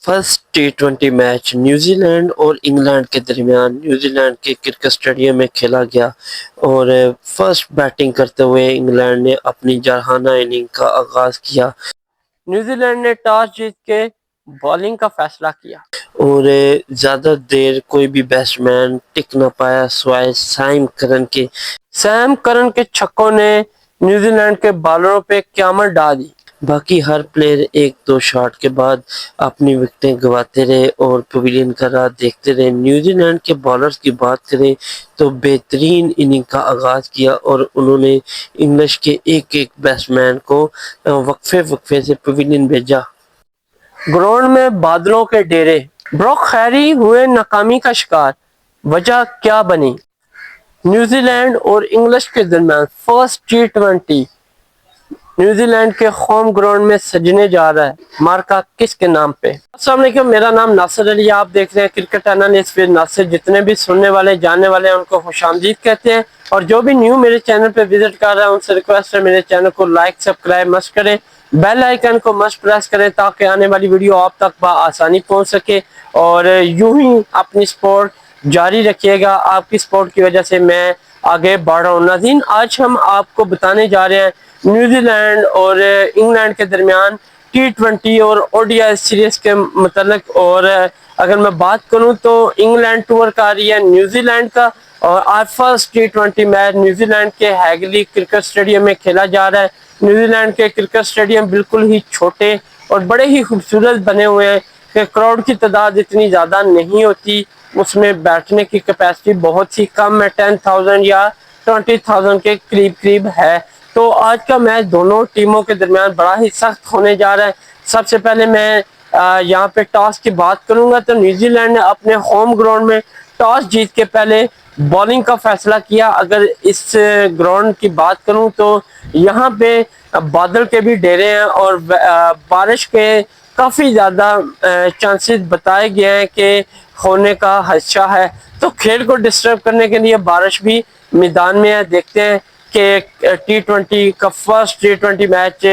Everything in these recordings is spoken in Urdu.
First T 20 match New Zealand اور انگلینڈ کے درمیان نیوزی لینڈ کے کرکٹ اسٹیڈیم میں کھیلا گیا اور فرسٹ بیٹنگ کرتے ہوئے انگلینڈ نے اپنی جارحانہ اننگ کا آغاز کیا۔ نیوزی لینڈ نے ٹاس جیت کے بالنگ کا فیصلہ کیا اور زیادہ دیر کوئی بھی بیٹسمین ٹک نہ پایا سوائے سیم کرن کے چھکوں نے نیوزی لینڈ کے بالروں پہ قیامت ڈھا دی۔ باقی ہر پلیئر ایک دو شاٹ کے بعد اپنی وکٹیں گواتے رہے اور پویلین کا راہ دیکھتے رہے۔ نیوزی لینڈ کے بالرز کی بات کریں تو بہترین اننگ کا آغاز کیا اور انہوں نے انگلش کے ایک ایک بیٹسمین کو وقفے سے پویلین بھیجا۔ گراؤنڈ میں بادلوں کے ڈیرے، بروک خیری ہوئے ناکامی کا شکار، وجہ کیا بنی؟ نیوزی لینڈ اور انگلش کے درمیان فرسٹ ٹی 20 نیوزی لینڈ کے ہوم گراؤنڈ میں سجنے جا رہا ہے، مارکا کس کے نام پہ؟ السلام علیکم، میرا نام ناصر علی، آپ دیکھ رہے ہیں کرکٹ انالیسٹ ود ناصر۔ جتنے بھی سننے والے جاننے والے ہیں ان کو خوش آمدید کہتے ہیں، اور جو بھی نیو میرے چینل پہ وزٹ کر رہا ہے ان سے ریکویسٹ ہے میرے چینل کو لائک سبسکرائب مست کریں، بیل آئیکن کو مست پریس کریں تاکہ آنے والی ویڈیو آپ تک بآسانی پہنچ سکے، اور یوں ہی اپنی سپورٹ جاری رکھیے گا۔ آپ کی سپورٹ کی وجہ سے میں آگے بڑھ رہا ہوں۔ ناظرین، آج ہم آپ کو بتانے جا رہے ہیں نیوزی لینڈ اور انگلینڈ کے درمیان ٹی 20 اور ODI سیریز کے متعلق، اور اگر میں بات کروں تو انگلینڈ ٹور کا رہی ہے نیوزی لینڈ کا، اور آج first T 20 match New Zealand کے ہیگلی کرکٹ اسٹیڈیم میں کھیلا جا رہا ہے۔ نیوزی لینڈ کے کرکٹ اسٹیڈیم بالکل ہی چھوٹے اور بڑے ہی خوبصورت بنے ہوئے ہیں کہ کراؤڈ کی تعداد اتنی زیادہ نہیں ہوتی، اس میں بیٹھنے کی کیپیسٹی بہت ہی کم ہے، 10,000 یا 20,000 کے قریب ہے۔ تو آج کا میچ دونوں ٹیموں کے درمیان بڑا ہی سخت ہونے جا رہا ہے۔ سب سے پہلے میں یہاں پہ ٹاس کی بات کروں گا تو نیوزی لینڈ نے اپنے ہوم گراؤنڈ میں ٹاس جیت کے پہلے بالنگ کا فیصلہ کیا۔ اگر اس گراؤنڈ کی بات کروں تو یہاں پہ بادل کے بھی ڈیرے ہیں اور بارش کے کافی زیادہ چانسز بتائے گئے ہیں کہ ہونے کا خدشہ ہے، تو کھیل کو ڈسٹرب کرنے کے لیے بارش بھی میدان میں ہے۔ دیکھتے ہیں کہ ٹی 20 کا فرسٹ ٹی 20 میچ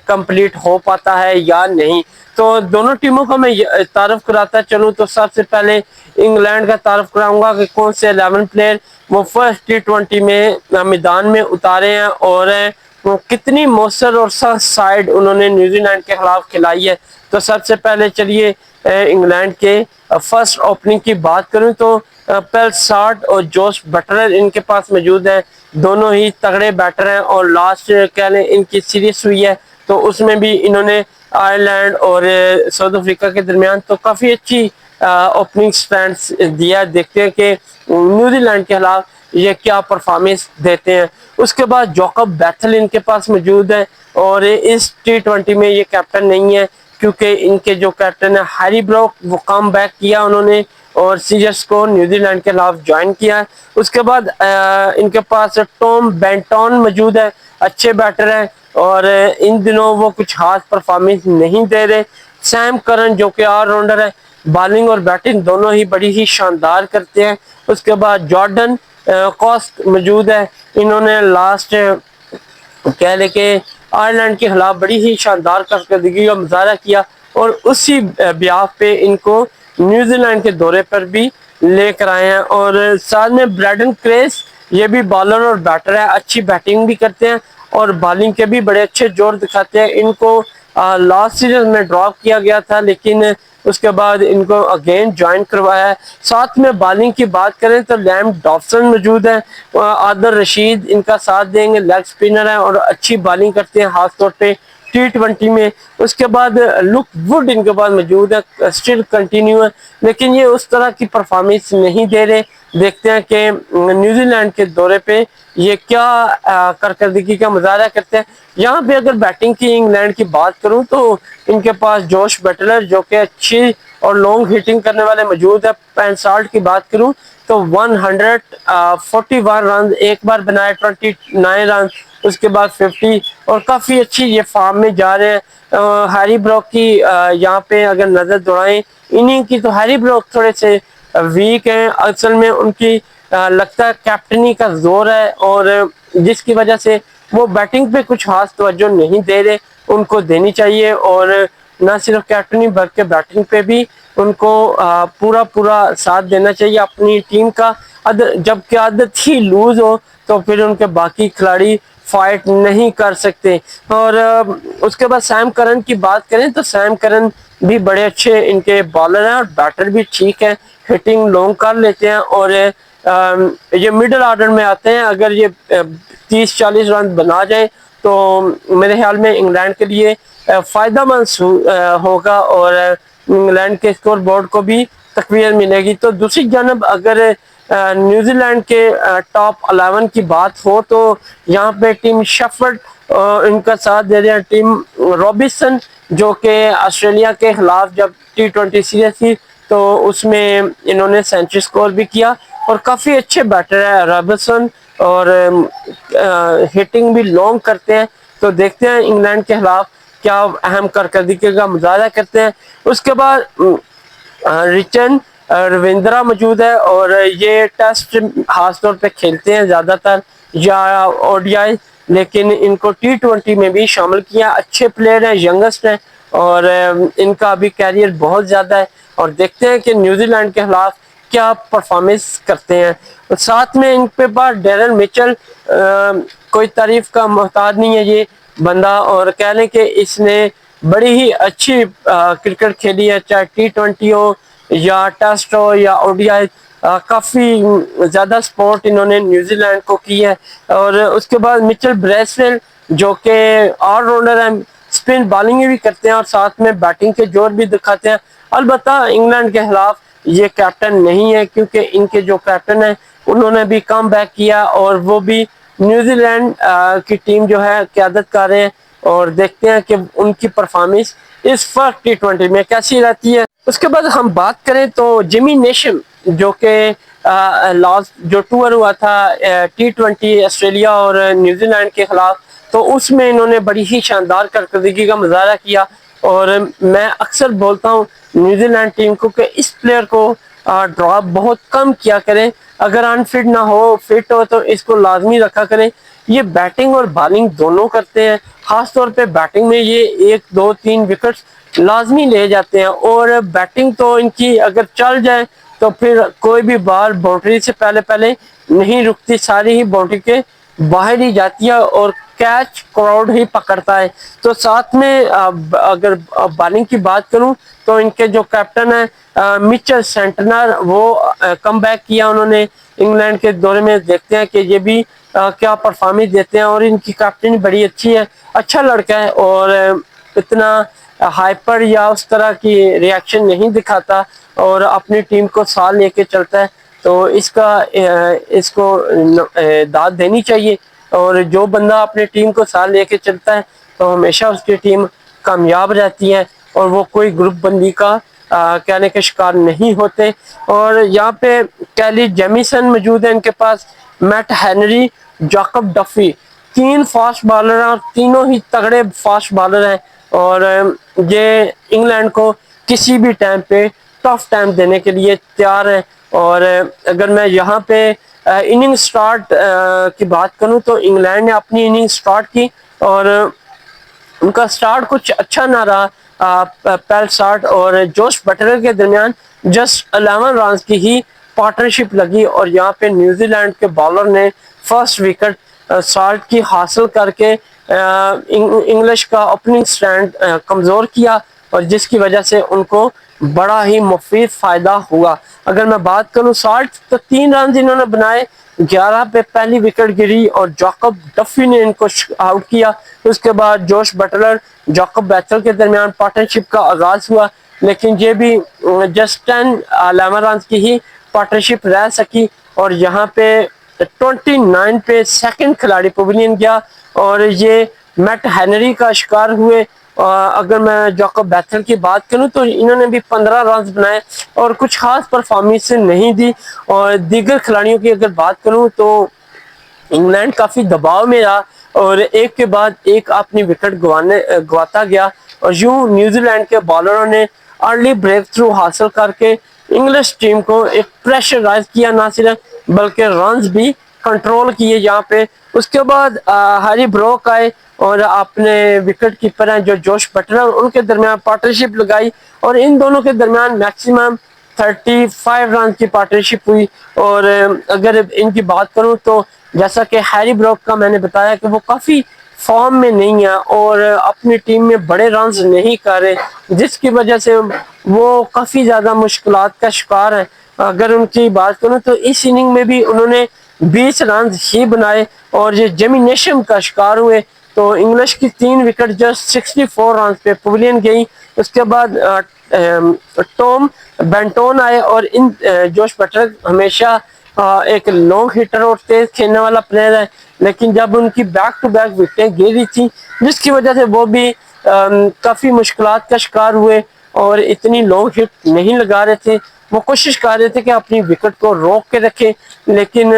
کمپلیٹ ہو پاتا ہے یا نہیں۔ تو دونوں ٹیموں کا میں تعارف کراتا چلوں تو سب سے پہلے انگلینڈ کا تعارف کراؤں گا کہ کون سے 11 پلیئر وہ فرسٹ ٹی 20 میں میدان میں اتارے ہیں اور کتنی مؤثر اور سخت سائیڈ انہوں نے نیوزی لینڈ کے خلاف کھلائی ہے۔ تو سب سے پہلے چلیے انگلینڈ کے فرسٹ اوپننگ کی بات کروں تو پیل ساٹ اور جوش بٹلر ان کے پاس موجود ہیں، دونوں ہی تگڑے بیٹر ہیں، اور لاسٹ کہہ لیں ان کی سیریز ہوئی ہے تو اس میں بھی انہوں نے آئرلینڈ اور ساؤتھ افریقہ کے درمیان تو کافی اچھی اوپننگ سٹینڈز دیا۔ دیکھتے ہیں کہ نیوزی لینڈ کے خلاف یہ کیا پرفارمنس دیتے ہیں۔ اس کے بعد جوکب بیتھل ان کے پاس موجود ہے، اور اس ٹی 20 میں یہ کیپٹن نہیں ہے کیونکہ ان کے جو کیپٹن ہے ہیری بروک وہ کم بیک کیا انہوں نے، اور سیریز کو نیوزی لینڈ کے خلاف جوائن کیا ہے۔ اس کے بعد ان کے پاس ٹام بینٹون موجود ہے، اچھے بیٹر ہیں اور ان دنوں وہ کچھ خاص پرفارمنس نہیں دے رہے۔ سیم کرن جو کہ آل راؤنڈر ہے، بالنگ اور بیٹنگ دونوں ہی بڑی ہی شاندار کرتے ہیں۔ اس کے بعد جارڈن کوسٹ موجود ہے، انہوں نے لاسٹ کہہ لے کہ آئرلینڈ کے خلاف بڑی ہی شاندار کارکردگی کا مظاہرہ کیا، اور اسی بیاف پہ ان کو نیوزی لینڈ کے دورے پر بھی لے کر آئے ہیں۔ اور ساتھ میں بریڈن کریس یہ بھی بالر اور بیٹر ہے، اچھی بیٹنگ بھی کرتے ہیں اور بالنگ کے بھی بڑے اچھے جوڑ دکھاتے ہیں۔ ان کو لاسٹ سیریز میں ڈراپ کیا گیا تھا لیکن اس کے بعد ان کو اگین جوائن کروایا ہے۔ ساتھ میں بالنگ کی بات کریں تو لیم ڈاوسن موجود ہے، عادل رشید ان کا ساتھ دیں گے، لیگ سپنر ہیں اور اچھی بالنگ کرتے ہیں خاص طور پہ ٹی 20 میں۔ اس کے بعد لک وڈ ان کے پاس موجود ہے، اسٹل کنٹینیو ہے لیکن یہ اس طرح کی پرفارمنس نہیں دے رہے۔ دیکھتے ہیں کہ نیوزی لینڈ کے دورے پہ یہ کیا کارکردگی کا مظاہرہ کرتے ہیں۔ یہاں پہ اگر بیٹنگ کی انگلینڈ کی بات کروں تو ان کے پاس جوش بٹلر جو کہ اچھی اور لانگ ہٹنگ کرنے والے موجود ہے۔ پینسالٹ کی بات کروں تو 141 رن ایک بار بنائے، 29 رن اس کے بعد 50، اور کافی اچھی یہ فارم میں جا رہے ہیں۔ ہیری بروک کی یہاں پہ اگر نظر دوڑائیں اننگ کی تو ہیری بروک تھوڑے سے ویک ہیں، اصل میں ان کی لگتا ہے کیپٹنی کا زور ہے، اور جس کی وجہ سے وہ بیٹنگ پہ کچھ خاص توجہ نہیں دے رہے، ان کو دینی چاہیے۔ اور نہ صرف کیپٹنی بلکہ بیٹنگ پہ بھی ان کو پورا ساتھ دینا چاہیے اپنی ٹیم کا. جب قیادت ہی لوز ہو تو پھر ان کے باقی کھلاڑی فائٹ نہیں کر سکتے. اور اس کے بعد سیم کرن کی بات کریں تو سیم کرن بھی بڑے اچھے ان کے بالر ہیں اور بیٹر بھی ٹھیک ہے, ہٹنگ لانگ کر لیتے ہیں اور یہ مڈل آرڈر میں آتے ہیں. اگر یہ 30-40 رن بنا جائیں تو میرے خیال میں انگلینڈ کے لیے فائدہ مند ہوگا اور انگلینڈ کے اسکور بورڈ کو بھی تقویت ملے گی. تو دوسری جانب اگر نیوزی لینڈ کے ٹاپ 11 کی بات ہو تو یہاں پہ ٹیم شیفرڈ ان کا ساتھ دے رہے ہیں, ٹیم رابنسن جو کہ آسٹریلیا کے خلاف جب T20 سیریز تھی تو اس میں انہوں نے سینچری سکور بھی کیا اور کافی اچھے بیٹر ہے رابنسن اور ہٹنگ بھی لانگ کرتے ہیں. تو دیکھتے ہیں انگلینڈ کے خلاف کیا اہم کارکردگی کا مظاہرہ کرتے ہیں. اس کے بعد رچن رویندرا موجود ہے اور یہ ٹیسٹ خاص طور پہ کھیلتے ہیں زیادہ تر یا ODI, لیکن ان کو T20 میں بھی شامل کیا. اچھے پلیئر ہیں, ینگسٹ ہیں اور ان کا ابھی کیریئر بہت زیادہ ہے اور دیکھتے ہیں کہ نیوزی لینڈ کے خلاف کیا پرفارمنس کرتے ہیں. ساتھ میں ان پہ بعد ڈیرن میچل کوئی تعریف کا محتاج نہیں ہے یہ بندہ, اور کہہ لیں کہ اس نے بڑی ہی اچھی کرکٹ کھیلی ہے, چاہے T20 ہو یا ٹیسٹ ہو یا ODI. کافی زیادہ سپورٹ انہوں نے نیوزی لینڈ کو کی ہے. اور اس کے بعد مچل بریسویل جو کہ آل راؤنڈر ہیں, اسپن بالنگ بھی کرتے ہیں اور ساتھ میں بیٹنگ کے جوڑ بھی دکھاتے ہیں. البتہ انگلینڈ کے خلاف یہ کیپٹن نہیں ہے کیونکہ ان کے جو کیپٹن ہیں انہوں نے بھی کم بیک کیا اور وہ بھی نیوزی لینڈ کی ٹیم جو ہے قیادت کر رہے ہیں, اور دیکھتے ہیں کہ ان کی پرفارمنس اس فرسٹ T20 میں کیسی رہتی ہے. اس کے بعد ہم بات کریں تو جیمی نیشم جو کہ لاسٹ جو ٹور ہوا تھا T20 آسٹریلیا اور نیوزی لینڈ کے خلاف, تو اس میں انہوں نے بڑی ہی شاندار کارکردگی کا مظاہرہ کیا. اور میں اکثر بولتا ہوں نیوزی لینڈ ٹیم کو کہ اس پلیئر کو ڈراپ بہت کم کیا کریں, اگر انفٹ نہ ہو فٹ ہو تو اس کو لازمی رکھا کریں. یہ بیٹنگ اور بالنگ دونوں کرتے ہیں, خاص طور پہ بیٹنگ میں یہ 1-2-3 وکٹس لازمی لے جاتے ہیں اور بیٹنگ تو ان کی اگر چل جائے تو پھر کوئی بھی بال باؤنڈری سے پہلے نہیں رکتی, ساری ہی باؤنڈری کے باہر ہی جاتی ہے اور کیچ کراؤڈ ہی پکڑتا ہے. تو ساتھ میں اگر بالنگ کی بات کروں تو ان کے جو کیپٹن ہیں مچل سینٹنر, وہ کم بیک کیا انہوں نے انگلینڈ کے دورے میں. دیکھتے ہیں کہ یہ بھی کیا پرفارمنس دیتے ہیں, اور ان کی کیپٹن بڑی اچھی ہے, اچھا لڑکا ہے اور اتنا ہائپر یا اس طرح کی ریاکشن نہیں دکھاتا اور اپنی ٹیم کو ساتھ لے کے چلتا ہے. تو اس کو داد دینی چاہیے, اور جو بندہ اپنی ٹیم کو ساتھ لے کے چلتا ہے تو ہمیشہ اس کی ٹیم کامیاب رہتی ہے اور وہ کوئی گروپ بندی کا کہنے کے شکار نہیں ہوتے. اور یہاں پہ کیلی جیمیسن موجود ہے ان کے پاس, meat Henry, جاکب Diffie, 3 fast bowler ہیں اور تینوں ہی تگڑے فاسٹ بالر ہیں, اور یہ انگلینڈ کو کسی بھی ٹائم پہ ٹف ٹائم دینے کے لیے تیار ہے. اور اگر میں یہاں پہ اننگ سٹارٹ کی بات کروں تو انگلینڈ نے اپنی اننگ سٹارٹ کی اور ان کا سٹارٹ کچھ اچھا نہ رہا پہل سٹارٹ, اور جوش بٹلر کے درمیان جسٹ 11 رنز کی ہی پارٹنرشپ لگی اور یہاں پہ نیوزی لینڈ کے بالر نے فرسٹ وکٹ سالٹ کی حاصل کر کے انگلش کا اوپننگ سٹینڈ کمزور کیا, اور جس کی وجہ سے ان کو بڑا ہی مفید فائدہ ہوا. اگر میں بات کروں سالٹ تو 3 رنز انہوں نے بنائے, 11 پہ پہلی وکٹ گری اور جاکب ڈفی نے ان کو آؤٹ کیا. اس کے بعد جوش بٹلر جاکب بیتھل کے درمیان پارٹنرشپ کا آغاز ہوا, لیکن یہ بھی جسٹ 11 رنز کی ہی پارٹنرشپ رہ سکی, اور یہاں پہ 29 پہ سیکنڈ کھلاڑی پویلین گیا اور یہ میٹ ہینری کا شکار ہوئے. اگر میں جاکب بیتھل کی بات کروں تو انہوں نے بھی 15 رنز بنائے اور کچھ خاص پرفارمنس نہیں دی. اور دیگر کھلاڑیوں کی اگر بات کروں تو انگلینڈ کافی دباؤ میں رہا اور ایک کے بعد ایک اپنی وکٹ گواتا گیا, اور یوں نیوزی لینڈ کے بالروں نے ارلی بریک تھرو حاصل کر کے انگلش ٹیم کو ایک پریشرائز کیا, نہ صرف بلکہ رنز بھی کنٹرول کیے. یہاں پہ اس کے بعد ہیری بروک آئے اور اپنے وکٹ کیپر ہیں جو جوش بٹلر، ان کے درمیان پارٹنرشپ لگائی اور ان دونوں کے درمیان میکسیمم 35 رن کی پارٹنرشپ ہوئی۔ اور اگر ان کی بات کروں تو جیسا کہ ہیری بروک کا میں نے بتایا کہ وہ کافی فارم میں نہیں ہے اور اپنی ٹیم میں بڑے رنز نہیں کر رہے، جس کی وجہ سے وہ کافی زیادہ مشکلات کا شکار ہے۔ اگر ان کی بات کروں تو اس اننگ میں بھی انہوں نے 20 رنز ہی بنائے اور یہ جیمی نیشم کا شکار ہوئے، تو انگلش کی 3 وکٹ جسٹ 64 رنز پہ پویلین گئی۔ اس کے بعد ٹام بینٹون آئے اور ان جوش بٹلر ہمیشہ ایک لانگ ہٹر اور تیز کھیلنے والا پلیئر ہے، لیکن جب ان کی بیک ٹو بیک وکٹیں گری تھی جس کی وجہ سے وہ بھی کافی مشکلات کا شکار ہوئے اور اتنی لانگ ہٹ نہیں لگا رہے تھے۔ وہ کوشش کر رہے تھے کہ اپنی وکٹ کو روک کے رکھیں، لیکن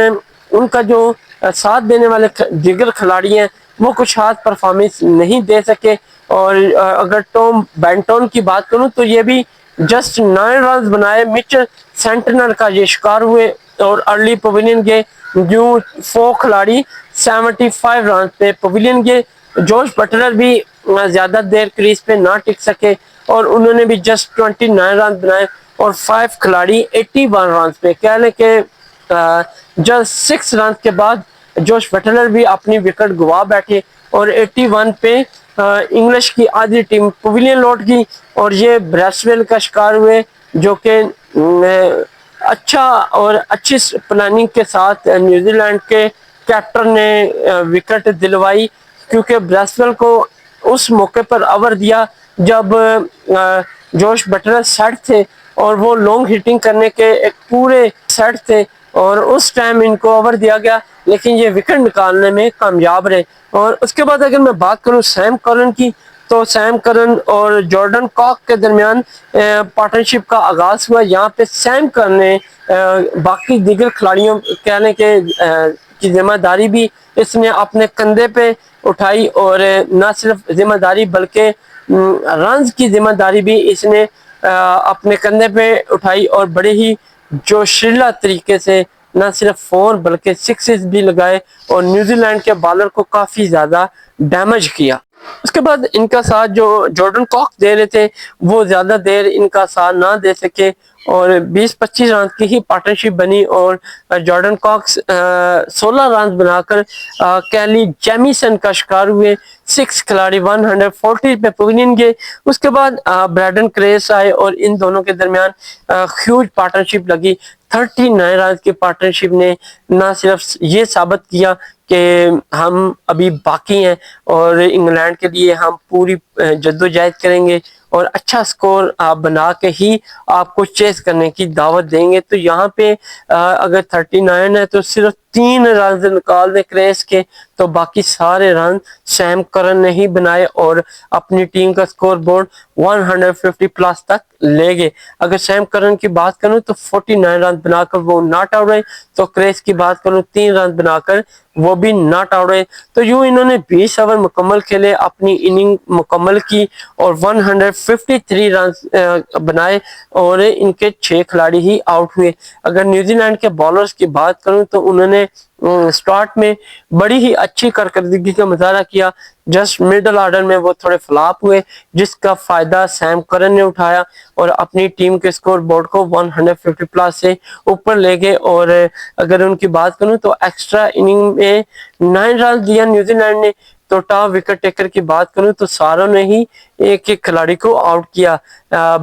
ان کا جو ساتھ دینے والے دیگر کھلاڑی ہیں وہ کچھ ہاتھ پرفارمنس نہیں دے سکے۔ اور اگر ٹام بینٹون کی بات کروں تو یہ بھی جسٹ 9 رنز بنائے، مچل سینٹنر کا یہ شکار ہوئے اور ارلی پویلین گئے۔ جو 4 کھلاڑی 75 رنز پہ پویلین گئے۔ جوش بٹلر بھی زیادہ دیر کریز پہ نہ ٹک سکے اور انہوں نے بھی جسٹ 29 رنز بنائے اور 5 کھلاڑی 81 رنز پہ، کہہ لیں کہ جسٹ 6 رنز کے بعد جوش بٹلر بھی اپنی وکٹ گوا بیٹھے اور 81 پہ انگلش کی آدھی ٹیم پویلین لوٹ گئی اور یہ بریسویل کا شکار ہوئے، جو کہ اچھا اور اچھی پلاننگ کے ساتھ نیوزی لینڈ کے کیپٹن نے وکٹ دلوائی، کیونکہ بریسویل کو اس موقع پر اوور دیا جب جوش بٹلر سیٹ تھے اور وہ لانگ ہٹنگ کرنے کے ایک پورے سیٹ تھے اور اس ٹائم ان کو اوور دیا گیا، لیکن یہ وکٹ نکالنے میں کامیاب رہے۔ اور اس کے بعد اگر میں بات کروں سیم کرن کی تو سیم کرن اور جارڈن کاک کے درمیان پارٹنرشپ کا آغاز ہوا۔ یہاں پہ سیم کرن نے باقی دیگر کھلاڑیوں کہنے کے کی ذمہ داری بھی اس نے اپنے کندھے پہ اٹھائی اور نہ صرف ذمہ داری بلکہ رنز کی ذمہ داری بھی اس نے اپنے کندھے پہ اٹھائی اور بڑے ہی جوشیلا طریقے سے نہ صرف 4 بلکہ 6 بھی لگائے اور نیوزی لینڈ کے بالر کو کافی زیادہ ڈیمیج کیا۔ اس کے بعد ان کا ساتھ جو جارڈن کاک دے رہے تھے وہ زیادہ دیر ان کا ساتھ نہ دے سکے اور 20-25 رنز کی ہی پارٹنرشپ بنی اور جارڈن کاکس 16 رنز بنا کر کیلی جیمیسن کا شکار ہوئے۔ 6 کھلاڑی 140 پہ پویلین گئے۔ اس کے بعد بریڈن کریس آئے اور ان دونوں کے درمیان ہیوج پارٹنرشپ لگی۔ 39 رنز کی پارٹنرشپ نے نہ صرف یہ ثابت کیا کہ ہم ابھی باقی ہیں اور انگلینڈ کے لیے ہم پوری جدوجہد کریں گے اور اچھا سکور آپ بنا کے ہی آپ کو چیس کرنے کی دعوت دیں گے، تو یہاں پہ اگر 39 ہے تو صرف 3 رنز نکال دیں کریس کے تو باقی سارے رن سیم کرن نے ہی بنائے اور اپنی ٹیم کا سکور بورڈ 150 پلس تک لے گئے۔ اگر سیم کرن کی بات کروں تو 49 رن بنا کر وہ ناٹ آؤٹ رہے، تو کریس کی بات کروں 3 رن بنا کر وہ بھی ناٹ آؤٹ رہے۔ تو یوں انہوں نے 20 اوور مکمل کھیلے، اپنی اننگ مکمل کی اور 153 رنز بنائے اور ان کے 6 کھلاڑی ہی آؤٹ ہوئے۔ اگر نیوزی لینڈ کے بالرز کی بات کروں تو انہوں نے سٹارٹ میں بڑی ہی اچھی کارکردگی کا مظاہرہ کیا، جسٹ مڈل آرڈر میں وہ تھوڑے فلاپ ہوئے جس کا فائدہ سیم کرن نے اٹھایا اور اپنی ٹیم کے سکور بورڈ کو 150 پلس سے اوپر لے گئے۔ اور اگر ان کی بات کروں تو ایکسٹرا اننگ میں 9 رن دیا نیوزی لینڈ نے، تو ٹاپ وکٹ ٹیکر کی بات کروں تو ساروں نے ہی ایک ایک کھلاڑی کو آؤٹ کیا،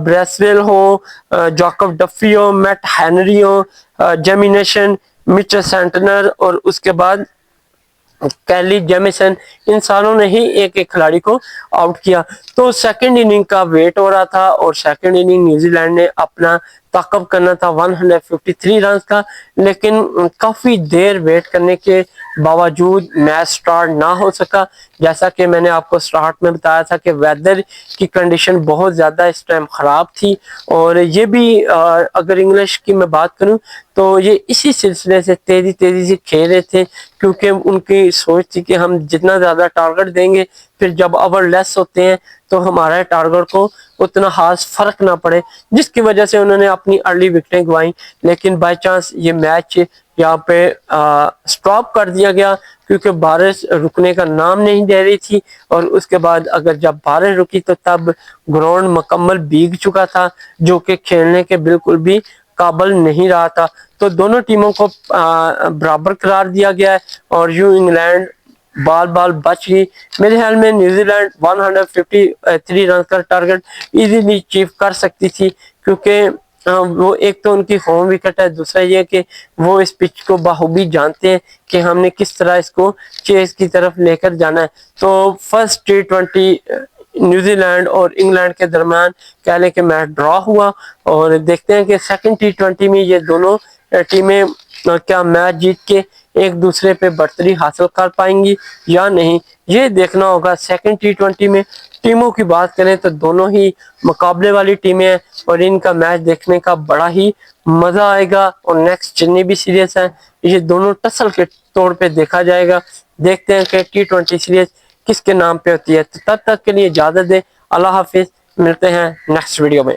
بریسویل ہو، جاکب ڈفی ہو، میٹ ہینری ہو، جیمی نیشن، مچل سینٹنر اور اس کے بعد کیلی جیمیسن، ان ساروں نے ہی ایک ایک کھلاڑی کو آؤٹ کیا۔ تو سیکنڈ اننگ کا ویٹ ہو رہا تھا اور سیکنڈ اننگ نیوزی لینڈ نے اپنا تعاقب کرنا تھا 153 رنز کا، لیکن کافی دیر ویٹ کرنے کے باوجود میچ سٹارٹ نہ ہو سکا۔ جیسا کہ میں نے آپ کو سٹارٹ میں بتایا تھا کہ ویدر کی کنڈیشن بہت زیادہ اس ٹائم خراب تھی اور یہ بھی اگر انگلش کی میں بات کروں تو یہ اسی سلسلے سے تیزی سے کھیل رہے تھے، کیونکہ ان کی سوچ تھی کہ ہم جتنا زیادہ ٹارگٹ دیں گے پھر جب اوور لیس ہوتے ہیں تو ہمارے ٹارگٹ کو اتنا خاص فرق نہ پڑے، جس کی وجہ سے انہوں نے اپنی ارلی وکٹیں گوائیں۔ لیکن بائی چانس یہ میچ یہاں پہ سٹاپ کر دیا گیا کیونکہ بارش رکنے کا نام نہیں دے رہی تھی، اور اس کے بعد اگر جب بارش رکی تو تب گراؤنڈ مکمل بھیگ چکا تھا، جو کہ کھیلنے کے بالکل بھی قابل نہیں رہا تھا۔ تو دونوں ٹیموں کو برابر قرار دیا گیا ہے، اور یوں انگلینڈ بال بچ گئی۔ میرے خیال میں نیوزی لینڈ 153 رن کا ٹارگٹ ایزیلی اچیو کر سکتی تھی، کیونکہ وہ ایک تو ان کی ہوم وکٹ ہے، دوسرا یہ کہ وہ اس پچ کو بخوبی جانتے ہیں کہ ہم نے کس طرح اس کو چیز کی طرف لے کر جانا ہے۔ تو فرسٹ T20 نیوزی لینڈ اور انگلینڈ کے درمیان کہہ لیں کہ میچ ڈرا ہوا، اور دیکھتے ہیں کہ سیکنڈ T20 میں یہ دونوں ٹیمیں کیا میچ جیت کے ایک دوسرے پہ برتری حاصل کر پائیں گی یا نہیں، یہ دیکھنا ہوگا۔ سیکنڈ T20 میں ٹیموں کی بات کریں تو دونوں ہی مقابلے والی ٹیمیں ہیں، اور ان کا میچ دیکھنے کا بڑا ہی مزہ آئے گا، اور نیکسٹ جتنی بھی سیریز ہیں یہ دونوں ٹسل کے طور پہ دیکھا جائے گا۔ دیکھتے ہیں کہ T20 سیریز کس کے نام پہ ہوتی ہے۔ تو تب تک کے لیے اجازت دیں، اللہ حافظ، ملتے ہیں نیکسٹ ویڈیو میں۔